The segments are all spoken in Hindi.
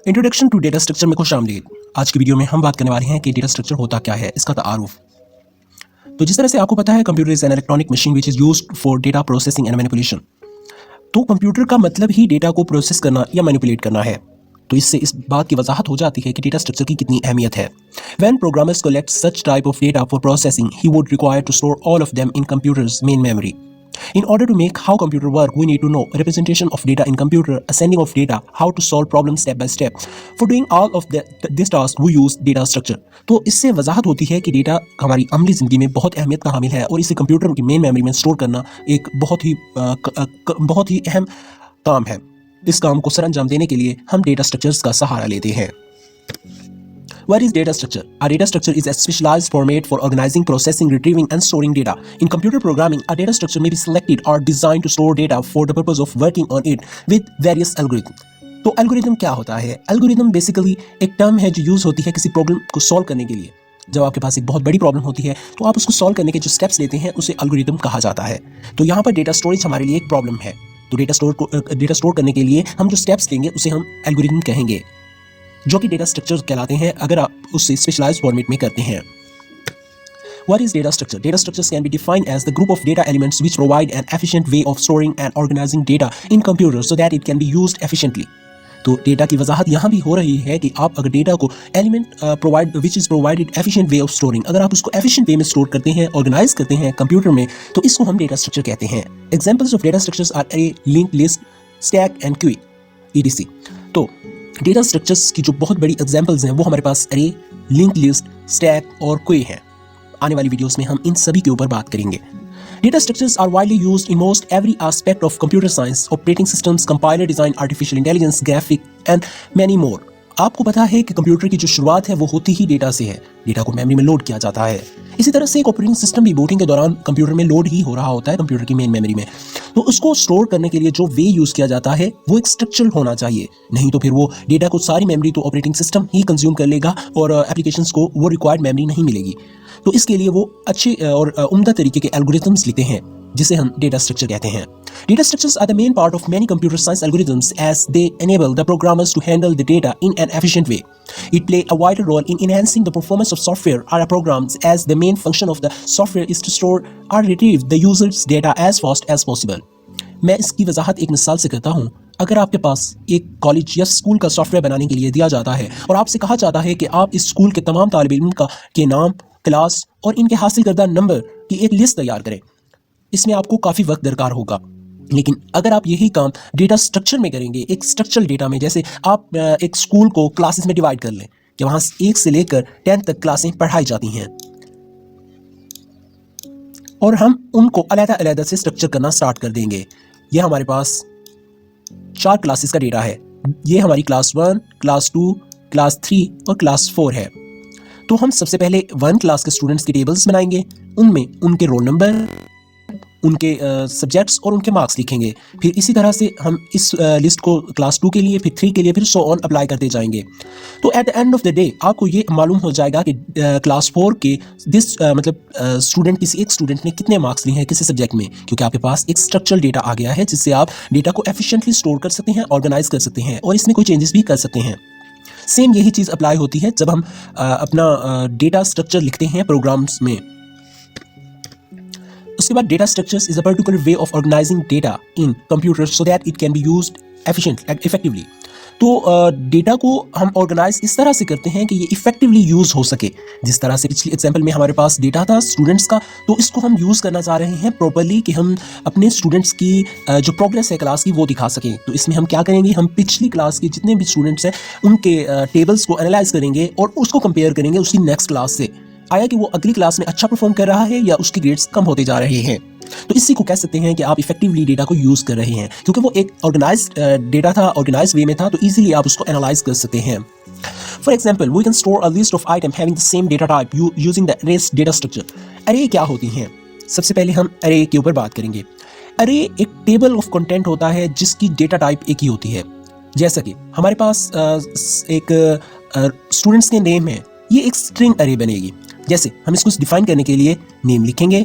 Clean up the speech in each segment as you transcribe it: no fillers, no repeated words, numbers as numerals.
इंट्रोडक्शन टू डेटा स्ट्रक्चर में खुश आमदीद। आज की वीडियो में हम बात करने वाले हैं कि डेटा स्ट्रक्चर होता क्या है, इसका तारुफ। तो जिस तरह से आपको पता है, computer is an electronic machine which is used for data processing and manipulation. तो कंप्यूटर का मतलब ही डेटा को प्रोसेस करना या मैनिपुलेट करना है। तो इससे इस बात की वजाहत हो जाती है कि डेटा स्ट्रक्चर की कितनी अहमियत है। When programmers collect such type of data for processing, he would require to store all of them in computer's main memory. In order to make how computer work, we need to know representation of data in computer, ascending of data, how to solve problems step by step. For doing all of this task, we use data structure. तो इससे वजाहत होती है कि डेटा हमारी अमली ज़िंदगी में बहुत अहमियत का हामिल है और इसे कंप्यूटर की मेन मेमोरी में स्टोर करना एक बहुत ही अहम काम है। इस काम को सरअंजाम देने के लिए हम डेटा स्ट्रक्चर्स का सहारा लेते हैं। What is data structure? A data structure is a specialized format for organizing, processing, retrieving, and storing data. In computer programming, a data structure may be selected or designed to store data for the purpose of working on it with various algorithms. तो एल्गोरिथम क्या होता है? एल्गोरिथम बेसिकली एक टर्म है जो यूज होती है किसी प्रॉब्लम को सॉल्व करने के लिए। जब आपके पास एक बहुत बड़ी प्रॉब्लम होती है तो आप उसको सॉल्व करने के जो स्टेप्स लेते हैं उसे एल्गोरिथम कहा जाता है। तो यहाँ पर डेटा स्टोरेज हमारे लिए एक प्रॉब्लम है। तो डेटा स्टोर करने के लिए हम जो स्टेप्स लेंगे उसे हम एल्गोरिथम कहेंगे, जो कि डेटा स्ट्रक्चर कहलाते हैं अगर आप उससे स्पेशलाइज्ड फॉर्मेट में करते हैं। What is data structure? Data structures can be defined as the group of data elements which provide an efficient way of storing and organizing data in computers so that it can be used efficiently. तो डेटा की वजाहत यहाँ भी हो रही है कि आप अगर डेटा को element which is provided efficient way of storing, अगर आप उसको एफिशिएंट वे में स्टोर करते हैं, ऑर्गेनाइज करते हैं कंप्यूटर में, तो इसको हम डेटा स्ट्रक्चर कहते हैं। Examples of data structures are array, link list, stack and queue etc. तो डेटा स्ट्रक्चर्स की जो बहुत बड़ी एग्जांपल्स हैं वो हमारे पास अरे, लिंक लिस्ट, स्टैक और क्वे हैं। आने वाली वीडियोस में हम इन सभी के ऊपर बात करेंगे। Data structures are widely used in most every aspect of computer science, operating systems, compiler design, artificial intelligence, graphic and many more. आपको पता है कि कंप्यूटर की जो शुरुआत है वो होती ही डेटा से है। डेटा को मेमोरी में लोड किया जाता है। इसी तरह से एक ऑपरेटिंग सिस्टम भी बूटिंग के दौरान कंप्यूटर में लोड ही हो रहा होता है कंप्यूटर की मेन मेमोरी में। तो उसको स्टोर करने के लिए जो वे यूज किया जाता है वो एक स्ट्रक्चर होना चाहिए, नहीं तो फिर वो डेटा को सारी मेमोरी तो ऑपरेटिंग सिस्टम ही कंज्यूम कर लेगा और एप्लीकेशंस को वो रिक्वायर्ड मेमोरी नहीं मिलेगी। तो इसके लिए वो अच्छे और उम्दा तरीके के एल्गोरिथम्स लिखते हैं जिसे हम डेटा स्ट्रक्चर कहते हैं। Data structures are the main part of many computer science algorithms as they enable the programmers to handle the data in an efficient way. It play a vital role in enhancing the performance of software or programs as the main function of the software is to store or retrieve the user's data as fast as possible. मैं इसकी वजाहत एक मिसाल से करता हूँ। अगर आपके पास एक कॉलेज या स्कूल का सॉफ्टवेयर बनाने के लिए दिया जाता है और आपसे कहा जाता है कि आप इस स्कूल के तमाम तालिब इल्म के नाम, क्लास और इनके हासिल करदा नंबर की एक लिस्ट तैयार करें, इसमें आपको काफ़ी वक्त दरकार होगा। लेकिन अगर आप यही काम डेटा स्ट्रक्चर में करेंगे, एक स्ट्रक्चरल डेटा में, जैसे आप एक स्कूल को क्लासेस में डिवाइड कर लें कि वहाँ 1 से लेकर 10 तक क्लासें पढ़ाई जाती हैं और हम उनको अलग-अलग से स्ट्रक्चर करना स्टार्ट कर देंगे। यह हमारे पास 4 क्लासेस का डेटा है। ये हमारी क्लास 1, क्लास 2, क्लास 3 और क्लास 4 है। तो हम सबसे पहले 1 क्लास के स्टूडेंट्स के टेबल्स बनाएंगे, उनमें उनके रोल नंबर, उनके सब्जेक्ट्स और उनके मार्क्स लिखेंगे। फिर इसी तरह से हम इस लिस्ट को क्लास 2 के लिए, फिर 3 के लिए, फिर सो ऑन अप्लाई करते जाएंगे। तो at the end of the day आपको ये मालूम हो जाएगा कि क्लास 4 के किसी एक स्टूडेंट ने कितने मार्क्स लिए हैं किसी सब्जेक्ट में, क्योंकि आपके पास एक स्ट्रक्चरल डेटा आ गया है जिससे आप डेटा को एफिशिएंटली स्टोर कर सकते हैं, ऑर्गेनाइज कर सकते हैं और इसमें कोई चेंजेस भी कर सकते हैं। सेम यही चीज़ अप्लाई होती है जब हम अपना डेटा स्ट्रक्चर लिखते हैं प्रोग्राम्स में। उसके बाद data structures is a particular way of organising data in computer so that it can be used effectively. तो डेटा को हम ऑर्गेनाइज इस तरह से करते हैं कि ये इफेक्टिवली यूज हो सके। जिस तरह से पिछली एग्जांपल में हमारे पास डेटा था स्टूडेंट्स का, तो इसको हम यूज़ करना चाह रहे हैं प्रॉपर्ली कि हम अपने स्टूडेंट्स की जो प्रोग्रेस है क्लास की वो दिखा सकें। तो इसमें हम क्या करेंगे, हम पिछली क्लास के जितने भी स्टूडेंट्स हैं उनके टेबल्स को एनालाइज करेंगे और उसको कंपेयर करेंगे उसकी नेक्स्ट क्लास से, आया कि वो अगली क्लास में अच्छा परफॉर्म कर रहा है या उसकी ग्रेड्स कम होते जा रहे हैं। तो इसी को कह सकते हैं कि आप इफेक्टिवली डेटा को यूज कर रहे हैं, क्योंकि वो एक ऑर्गेनाइज्ड डेटा था, ऑर्गेनाइज्ड वे में था, तो इजीली आप उसको एनालाइज कर सकते हैं। For example, we can store a list of item having the same data type using the array data structure. Array क्या होती हैं? सबसे पहले हम अरे के ऊपर बात करेंगे। अरे एक टेबल ऑफ कंटेंट होता है जिसकी डेटा टाइप एक ही होती है। जैसा कि हमारे पास एक स्टूडेंट्स के नेम है, ये एक स्ट्रिंग अरे बनेगी। जैसे हम इसको डिफाइन करने के लिए नेम लिखेंगे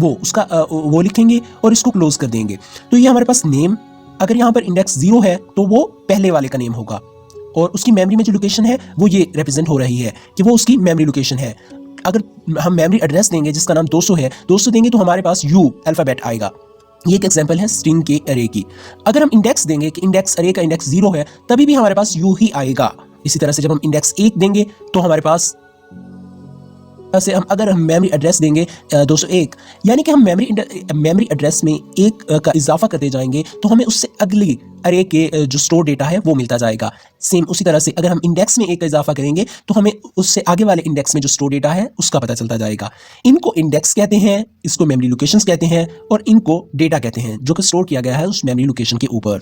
वो लिखेंगे और इसको क्लोज कर देंगे। तो ये हमारे पास नेम, अगर यहाँ पर इंडेक्स 0 है तो वो पहले वाले का नेम होगा और उसकी मेमोरी में जो लोकेशन है वो ये रिप्रेजेंट हो रही है कि वो उसकी मेमोरी लोकेशन है। अगर हम मेमोरी एड्रेस देंगे जिसका नाम 200 है, 200 देंगे तो हमारे पास यू अल्फाबेट आएगा। ये एक एग्जांपल है स्ट्रिंग के अरे की। अगर हम इंडेक्स देंगे कि इंडेक्स अरे का इंडेक्स 0 है, तभी भी हमारे पास यू ही आएगा। इसी तरह से जब हम इंडेक्स 1 देंगे तो हमारे पास अगर हम मेमोरी एड्रेस देंगे 201, यानी कि हम मेमोरी एड्रेस में 1 का इजाफा करते जाएंगे तो हमें उससे अगली अरे के जो स्टोर डेटा है वो मिलता जाएगा। सेम उसी तरह से अगर हम इंडेक्स में 1 का इजाफा करेंगे तो हमें उससे आगे वाले इंडेक्स में जो स्टोर डेटा है उसका पता चलता जाएगा। इनको इंडेक्स कहते हैं, इसको मेमोरी लोकेशंस कहते हैं और इनको डेटा कहते हैं जो कि स्टोर किया गया है उस मेमोरी लोकेशन के ऊपर।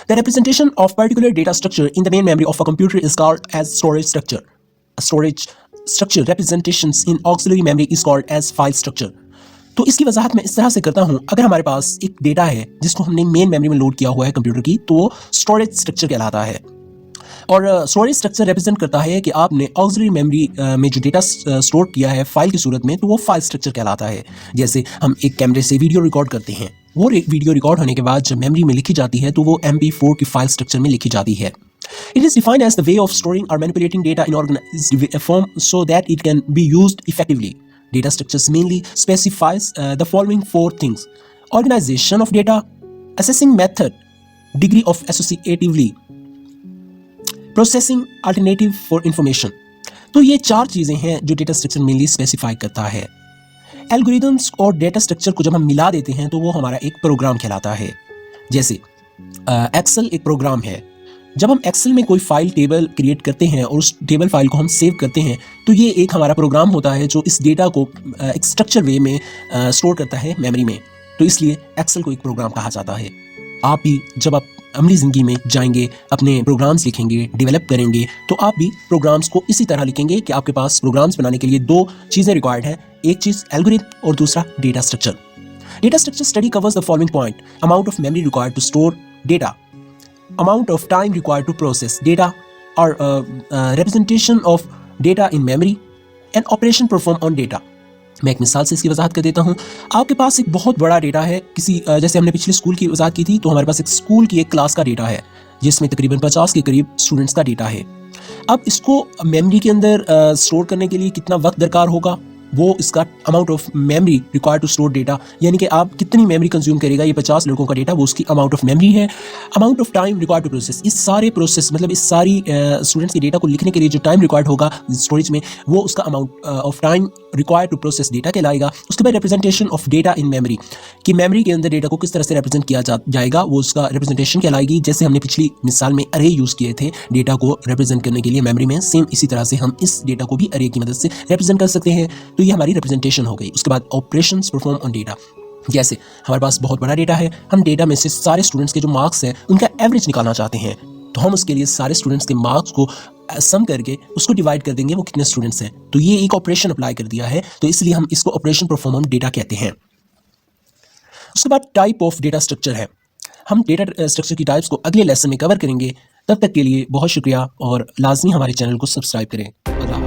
The representation of particular data structure in the main memory of a computer is called as storage structure. A storage structure representations in auxiliary memory is called as file structure. तो इसकी वजाहत मैं इस तरह से करता हूं, अगर हमारे पास एक डेटा है जिसको हमने मेन मेमोरी में लोड किया हुआ है कंप्यूटर की, तो वो स्टोरेज स्ट्रक्चर कहलाता है। और स्टोरेज स्ट्रक्चर रिप्रेजेंट करता है कि आपने ऑक्सिलरी मेमोरी में जो डेटा स्टोर किया है फाइल की सूरत में, तो वो फाइल स्ट्रक्चर कहलाता है। जैसे हम एक कैमरे से वीडियो रिकॉर्ड करते हैं, वो वीडियो रिकॉर्ड होने के बाद जब मेमोरी में लिखी जाती है तो वो MP4 की फाइल स्ट्रक्चर में लिखी जाती है। It is defined as the way of storing or manipulating data in organized form so that it can be used effectively. Data structures mainly specifies the following 4 things: organization of data, assessing method, degree of associatively, processing alternative for information. तो ये 4 चीज़ें हैं जो डेटा स्ट्रक्चर मेनली स्पेसिफाई करता है। एल्गोरिदम्स और डेटा स्ट्रक्चर को जब हम मिला देते हैं तो वो हमारा एक प्रोग्राम कहलाता है। जैसे एक्सेल एक प्रोग्राम है। जब हम एक्सेल में कोई फाइल टेबल क्रिएट करते हैं और उस टेबल फाइल को हम सेव करते हैं तो ये एक हमारा प्रोग्राम होता है जो इस डेटा को एक स्ट्रक्चर वे में स्टोर करता है मेमोरी में। तो इसलिए एक्सेल को एक प्रोग्राम कहा जाता है। आप भी जब आप अमली ज़िंदगी में जाएंगे, अपने प्रोग्राम्स लिखेंगे, डेवलप करेंगे, तो आप भी प्रोग्राम्स को इसी तरह लिखेंगे कि आपके पास प्रोग्राम्स बनाने के लिए 2 चीज़ें रिक्वायर्ड हैं। एक चीज़ एल्गोरिथम और दूसरा data structure. Data structure study covers the following point: amount of memory required to store data, amount of time required to process data, or representation of data in memory, and operation performed on data. मैं एक मिसाल से इसकी वजाहत कर देता हूँ। आपके पास एक बहुत बड़ा डेटा है किसी जैसे हमने पिछले स्कूल की वजाहत की थी, तो हमारे पास एक स्कूल की एक क्लास का डेटा है जिसमें तकरीबन 50 के करीब स्टूडेंट्स का डेटा है। अब इसको मेमोरी के अंदर स्टोर करने के लिए कितना वक्त दरकार होगा, वो इसका amount of memory required to store data, यानी कि आप कितनी मेमोरी कंज्यूम करेगा ये 50 लड़कों का डेटा, वो उसकी अमाउंट ऑफ मेमोरी है। Amount of time required to process, इस सारे प्रोसेस मतलब इस सारी स्टूडेंट्स के डेटा को लिखने के लिए जो टाइम रिक्वायर्ड होगा स्टोरेज में, वो उसका amount of time required to process data कहलाएगा। उसके बाद representation of data in memory, कि मेमोरी के अंदर डेटा को किस तरह से रिप्रेजेंट किया जाएगा, वो उसका रिप्रेजेंटेशन कहलाएगी। जैसे हमने पिछली मिसाल में अरे यूज़ किए थे डेटा को रिप्रेजेंट करने के लिए मेमोरी में, सेम इसी तरह से हम इस डेटा को भी अरे की मदद से रिप्रेजेंट कर सकते हैं। तो ये हमारी रिप्रेजेंटेशन हो गई। उसके बाद ऑपरेशंस परफॉर्म ऑन डेटा, जैसे हमारे पास बहुत बड़ा डेटा है, हम डेटा में से सारे स्टूडेंट्स के जो मार्क्स हैं उनका एवरेज निकालना चाहते हैं, तो हम उसके लिए सारे स्टूडेंट्स के मार्क्स को सम करके उसको डिवाइड कर देंगे वो कितने स्टूडेंट्स हैं। तो ये एक ऑपरेशन अप्लाई कर दिया है, तो इसलिए हम इसको ऑपरेशन परफॉर्म ऑन डेटा कहते हैं। उसके बाद टाइप ऑफ डेटा स्ट्रक्चर है। हम डेटा स्ट्रक्चर की टाइप्स को अगले लेसन में कवर करेंगे। तब तक के लिए बहुत शुक्रिया और लाजमी हमारे चैनल को सब्सक्राइब करें।